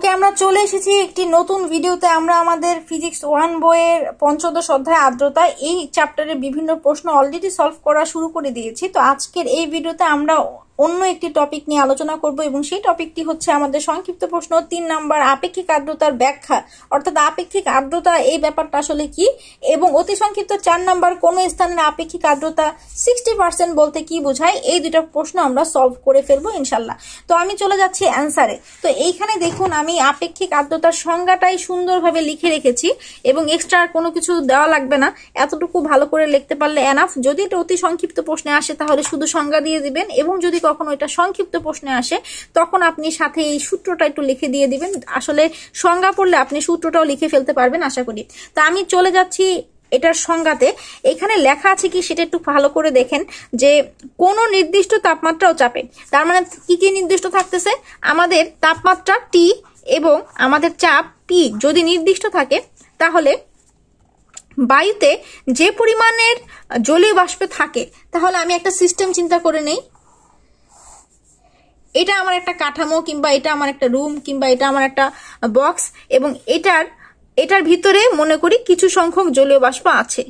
ওকে আমরা চলে এসেছি একটি নতুন ভিডিওতে। আমরা আমাদের ফিজিক্স 1 বইয়ের পঞ্চদশ অধ্যায় আর্দ্রতা এই চ্যাপ্টারের বিভিন্ন প্রশ্ন অলরেডি সলভ করা শুরু করে দিয়েছি। তো আজকের এই ভিডিওতে আমরা অন্য একটি টপিক নিয়ে আলোচনা করব এবং সেই টপিকটি হচ্ছে আমাদের সংক্ষিপ্ত প্রশ্ন 3 নাম্বার, আপেক্ষিক আর্দ্রতার ব্যাখ্যা। অর্থাৎ আপেক্ষিক আর্দ্রতা এই ব্যাপারটা আসলে কি, এবং অতি সংক্ষিপ্ত 4 নাম্বার, কোন স্থানের আপেক্ষিক আর্দ্রতা 60% বলতে কি বোঝায়। এই দুটো প্রশ্ন আমরা সলভ করে ফেলবো ইনশাল্লাহ। তো আমি চলে যাচ্ছি অ্যান্সারে। তো এইখানে দেখুন আমি আপেক্ষিক আর্দ্রতার সংজ্ঞাটাই সুন্দরভাবে লিখে রেখেছি এবং এক্সট্রা কোনো কিছু দেওয়া লাগবে না, এতটুকু ভালো করে লিখতে পারলে এনাফ। যদি এটা অতি সংক্ষিপ্ত প্রশ্নে আসে তাহলে শুধু সংজ্ঞা দিয়ে দিবেন, এবং যদি কখনো এটা সংক্ষিপ্ত প্রশ্নে আসে তখন আপনি সাথে এই সূত্রটা একটু লিখে দিয়ে দিবেন। আসলে সংজ্ঞা পড়লে আপনি সূত্রটাও লিখে ফেলতে পারবেন আশা করি। তা আমি চলে যাচ্ছি এটার সংজ্ঞাতে। এখানে লেখা আছে কি সেটা একটু ভালো করে দেখেন, যে কোন নির্দিষ্ট তাপমাত্রা ও চাপে, তার মানে কি কি নির্দিষ্ট থাকতেছে, আমাদের তাপমাত্রা টি এবং আমাদের চাপ পি যদি নির্দিষ্ট থাকে, তাহলে বায়ুতে যে পরিমাণের জলীয় বাষ্প থাকে, তাহলে আমি একটা সিস্টেম চিন্তা করে নেই। এটা আমার একটা কাঠামো, কিংবা এটা আমার একটা রুম, কিংবা এটা আমার একটা বক্স, এবং এটার ভিতরে মনে করি কিছু সংখ্যক জলীয় বাষ্প আছে।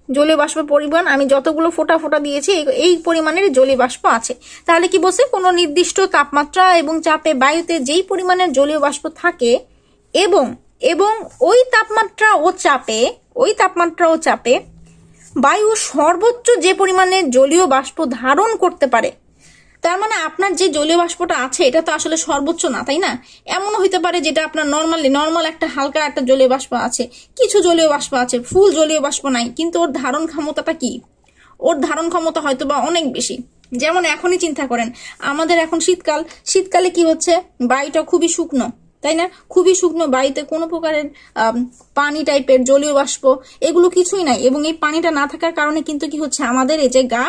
জলীয় বাষ্প পরিমাণ আমি যতগুলো ফোঁটা ফোঁটা দিয়েছি এই পরিমাণের জলীয় বাষ্প আছে। তাহলে কি বলছে, কোনো নির্দিষ্ট তাপমাত্রা এবং চাপে বায়ুতে যেই পরিমাণের জলীয় বাষ্প থাকে এবং ওই তাপমাত্রা ও চাপে বায়ু সর্বোচ্চ যে পরিমাণের জলীয় বাষ্প ধারণ করতে পারে। তার মানে আপনার যে জলীয় বাষ্পটা আছে এটা তো আসলে সর্বোচ্চ না, তাই না? এমনও হইতে পারে যেটা আপনার নর্মাল একটা হালকা একটা জলীয় বাষ্প আছে, কিছু জলীয় বাষ্প আছে, ফুল জলীয় বাষ্প নাই, কিন্তু ওর ধারণ ক্ষমতাটা কি, ওর ধারণ ক্ষমতা হয়তো বা অনেক বেশি। যেমন এখনই চিন্তা করেন, আমাদের এখন শীতকালে কি হচ্ছে, বায়ুটা খুবই শুকনো, তাই না? খুবই শুকনো, বায়ুতে কোনো প্রকারের পানি টাইপের জলীয় বাষ্প এগুলো কিছুই নাই, এবং এই পানিটা না থাকার কারণে কিন্তু কি হচ্ছে, আমাদের এই যে গা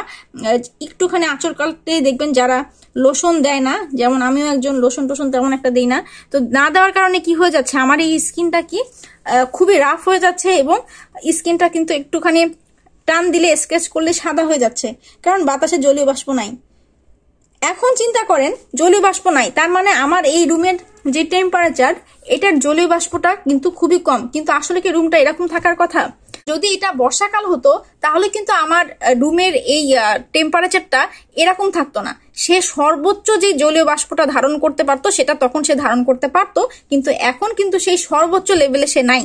একটুখানি আঁচড় কাটতে দেখবেন যারা লোশন দেয় না, যেমন আমিও একজন, লোশন টোশন তেমন একটা দিই না, তো না দেওয়ার কারণে কি হয়ে যাচ্ছে, আমার এই স্কিনটা কি খুবই রাফ হয়ে যাচ্ছে, এবং স্কিনটা কিন্তু একটুখানি টান দিলে স্কেচ করলে সাদা হয়ে যাচ্ছে, কারণ বাতাসে জলীয় বাষ্প নাই। এখন চিন্তা করেন জলীয় বাষ্প নাই, তার মানে আমার এই রুমের যে টেম্পারেচার, এটার জলীয় বাষ্পটা কিন্তু খুবই কম, কিন্তু আসলে কি রুমটা এরকম থাকার কথা? যদি এটা বর্ষাকাল হতো তাহলে কিন্তু আমার রুমের এই টেম্পারেচারটা এরকম থাকতো না। সে সর্বোচ্চ যে জলীয় বাষ্পটা ধারণ করতে পারতো সেটা তখন সে ধারণ করতে পারতো, কিন্তু এখন কিন্তু সেই সর্বোচ্চ লেভেলে সে নাই।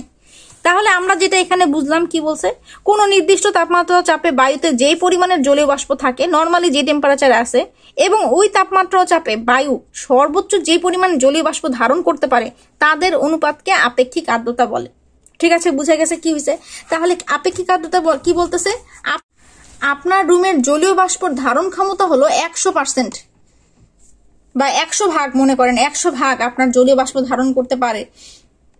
তাহলে আমরা যেটা এখানে বুঝলাম, কি বলছে, কোন নির্দিষ্ট তাপমাত্রা চাপে বায়ুতে যেই পরিমাণের জলীয় বাষ্প থাকে, নর্মালি যে টেম্পারেচারে আছে, এবং ওই তাপমাত্রা চাপে বায়ু সর্বোচ্চ যে পরিমাণ জলীয় বাষ্প ধারণ করতে পারে, তাদের অনুপাতকে আপেক্ষিক আর্দ্রতা বলে। ঠিক আছে, বুঝা গেছে কি হয়েছে? তাহলে আপেক্ষিক আর্দ্রতা কি বলতেছে, আপনার রুমের জলীয় বাষ্পর ধারণ ক্ষমতা হলো 100%, বা 100 ভাগ, মনে করেন 100 ভাগ আপনার জলীয় বাষ্প ধারণ করতে পারে।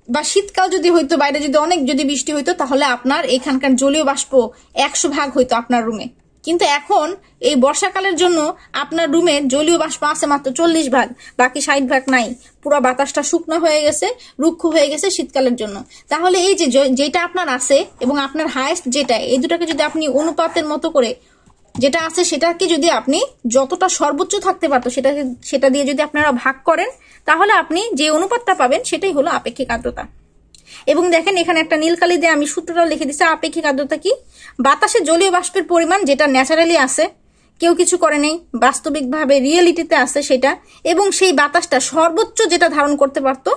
বা শীতকাল যদি হইতো, বাইরে যদি অনেক বৃষ্টি হইতো, তাহলে আপনার এখানকার জলীয় বাষ্প 100 ভাগ হইতো আপনার রুমে। কিন্তু এখন এই বর্ষাকালের জন্য আপনার রুমের জলীয় বাষ্প আছে মাত্র 40 ভাগ, বাকি 60 ভাগ নাই। পুরো বাতাসটা শুকনো হয়ে গেছে, রুক্ষ হয়ে গেছে শীতকালের জন্য। তাহলে এই যেটা আপনার আছে এবং আপনার হাইয়েস্ট যেটা, এই দুটাকে যদি আপনি অনুপাতের মতো করে যেটা আছে সেটাকে যদি আপনি যতটা সর্বোচ্চ থাকতে পারতো সেটা দিয়ে যদি আপনারা ভাগ করেন, তাহলে আপনি যে অনুপাতটা পাবেন সেটাই হলো আপেক্ষিক আর্দ্রতা। এবং দেখেন এখানে একটা নীল কালি দিয়ে আমি সূত্রটাও লিখে দিচ্ছি। আপেক্ষিক আর্দ্রতা কি, বাতাসে জলীয় বাষ্পের পরিমাণ যেটা ন্যাচারালি আছে, কেউ কিছু করে নেই, বাস্তবিকভাবে রিয়েলিটিতে আছে সেটা, এবং সেই বাতাসটা সর্বোচ্চ যেটা ধারণ করতে পারতো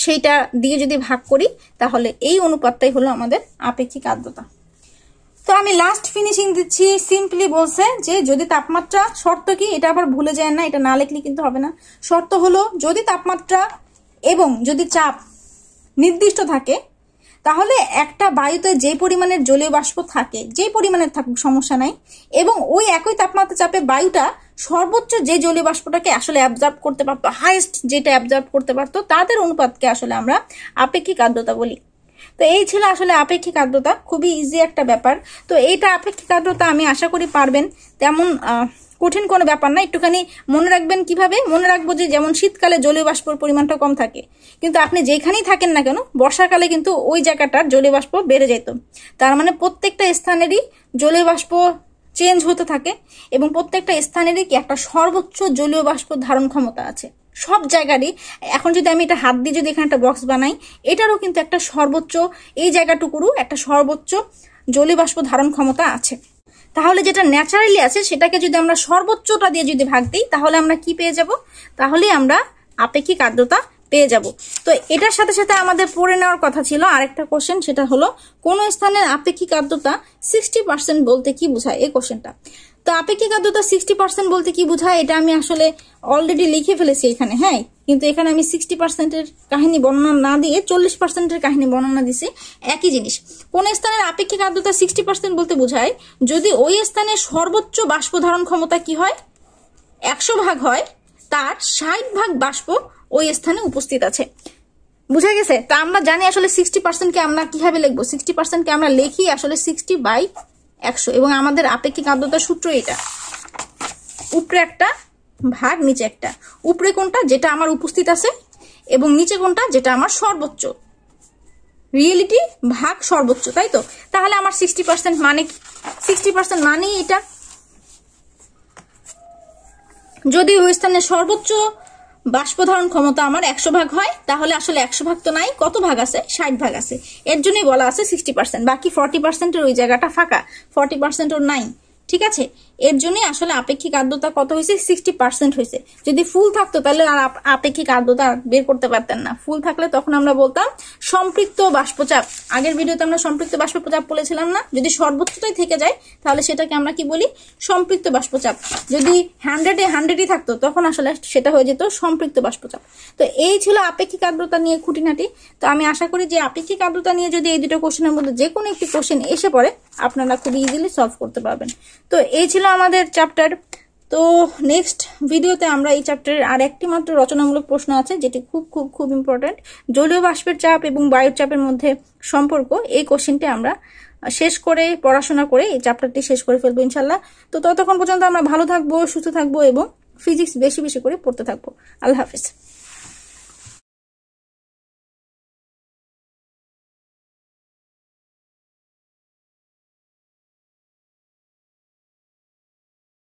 সেইটা দিয়ে যদি ভাগ করি, তাহলে এই অনুপাতটাই হলো আমাদের আপেক্ষিক আর্দ্রতা। তো আমি লাস্ট ফিনিশিং দিচ্ছি। সিম্পলি বলছে যে যদি তাপমাত্রা, শর্ত কি, এটা আবার ভুলে যায় না, এটা না লিখলে কিন্তু হবে না। শর্ত হলো যদি তাপমাত্রা এবং যদি চাপ নির্দিষ্ট থাকে, তাহলে একটা বায়ুতে যে পরিমাণের জলীয় বাষ্প থাকে, যে পরিমাণের থাকুক সমস্যা নাই, এবং ওই একই তাপমাত্রা চাপে বায়ুটা সর্বোচ্চ যে জলীয় বাষ্পটাকে আসলে অ্যাবজর্ব করতে পারতো, হাইয়েস্ট যেটা অ্যাবজর্ব করতে পারতো, তাদের অনুপাতকে আসলে আমরা আপেক্ষিক আর্দ্রতা বলি। তো এই ছিল আসলে আপেক্ষিক আর্দ্রতা, খুবই ইজি একটা ব্যাপার। তো এইটা আপেক্ষিক আর্দ্রতা আমি আশা করি পারবেন, তেমন কঠিন কোনো ব্যাপার না। একটুখানি মনে রাখবেন, কিভাবে মনে রাখবো, যে যেমন শীতকালে জলীয় বাষ্পর পরিমাণটা কম থাকে, কিন্তু আপনি যেখানেই থাকেন না কেন বর্ষাকালে কিন্তু ওই জায়গাটার জলীয় বাষ্প বেড়ে যেত। তার মানে প্রত্যেকটা স্থানেরই জলীয় বাষ্প চেঞ্জ হতে থাকে, এবং প্রত্যেকটা স্থানেরই কি একটা সর্বোচ্চ জলীয় বাষ্প ধারণ ক্ষমতা আছে। সব জায়গারই। এখন যদি আমি এটা হাত দিয়ে যদি এখানে একটা বক্স বানাই, এটারও কিন্তু একটা সর্বোচ্চ, এই জায়গাটুকুরও একটা সর্বোচ্চ জলীয় বাষ্প ধারণ ক্ষমতা আছে। তাহলে যেটা ন্যাচারালি আছে সেটাকে যদি আমরা সর্বোচ্চটা দিয়ে যদি ভাগ দিই, তাহলে আমরা কি পেয়ে যাব? তাহলে আমরা আপেক্ষিক আর্দ্রতা পেয়ে যাব। তো এটার সাথে সাথে আমাদের পড়ে নেওয়ার কথা ছিল আরেকটা কোশ্চেন, সেটা হলো কোন স্থানের আপেক্ষিক আর্দ্রতা 60% বলতে কি বোঝায়, এই কোশ্চেনটা। তো আপেক্ষিক আর্দ্রতা 60% বলতে কি বোঝায়, এটা আমি আসলে অলরেডি লিখে ফেলেছি এখানে, হ্যাঁ, কিন্তু এখানে আমি 60%-এর কাহিনী বর্ণনা না দিয়ে 40%-এর কাহিনী বর্ণনা দিছি। একই জিনিস, কোন স্থানের আপেক্ষিক আর্দ্রতা 60% বলতে বোঝায় যদি ওই স্থানের সর্বোচ্চ বাষ্প ধারণ ক্ষমতা কি হয়, 100 ভাগ হয়, তার 60 ভাগ বাষ্প ওই স্থানে উপস্থিত আছে। বুঝা গেছে? তা আমরা জানি আসলে 60%-কে আমরা কিভাবে লিখবো। 60%-কে আমরা লিখি আসলে 60/100, এবং আমাদের আপেক্ষিক আর্দ্রতার সূত্র এটা, উপরে একটা ভাগ নিচে একটা। উপরে কোনটা, যেটা আমার উপস্থিত আছে, এবং নিচে কোনটা, যেটা আমার সর্বোচ্চ, রিয়েলিটি ভাগ সর্বোচ্চ, তাই তো? তাহলে আমার 60% মানে 60% মানেই এটা। যদি ওই স্থানের সর্বোচ্চ বাষ্প ধারণ ক্ষমতা আমার 100 ভাগ হয়, তাহলে আসলে 100 ভাগ তো নাই, কত ভাগ আছে? 60 ভাগ আছে। এর জন্যই বলা আছে 60%। বাকি 40%-এর ওই জায়গাটা ফাঁকা, 40% ওর নাই, ঠিক আছে? এর জন্যই আসলে আপেক্ষিক আর্দ্রতা কত হয়েছে? 60% হয়েছে। যদি ফুল থাকতো তাহলে আর আপেক্ষিক আর্দ্রতা বের করতে পারতেন না। ফুল থাকলে তখন আমরা বলতাম সম্পৃক্ত বাষ্পচাপ। আগের ভিডিওতে আমরা সম্পৃক্ত বাষ্পচাপ বলেছিলাম না? যদি সর্বোচ্চটাই থেকে যায় তাহলে সেটাকে আমরা কি বলি? সম্পৃক্ত বাষ্পচাপ। যদি 100-100ই থাকতো তখন আসলে সেটা হয়ে যেত সম্পৃক্ত বাষ্পচাপ। তো এই ছিল আপেক্ষিক আর্দ্রতা নিয়ে খুঁটিনাটি। তো আমি আশা করি যে আপেক্ষিক আর্দ্রতা নিয়ে যদি এই দুটো কোশ্চেনের মধ্যে যে কোনো একটি কোশ্চেন এসে পড়ে আপনারা খুব ইজিলি সলভ করতে পারবেন। তো এই ছিল আমাদের চ্যাপ্টার। তো নেক্সট ভিডিওতে আমরা এই চ্যাপ্টারের আর একটি মাত্র রচনামূলক প্রশ্ন আছে, যেটি খুব খুব খুব ইম্পর্টেন্ট। জলীয় বাষ্পের চাপ এবং বায়ুর চাপের মধ্যে সম্পর্ক, এই কোশ্চেনটি আমরা শেষ করে পড়াশোনা করে এই চ্যাপ্টারটি শেষ করে ফেলবো ইনশাল্লাহ। তো ততক্ষণ পর্যন্ত আমরা ভালো থাকবো, সুস্থ থাকবো এবং ফিজিক্স বেশি বেশি করে পড়তে থাকবো। আল্লাহ হাফেজ।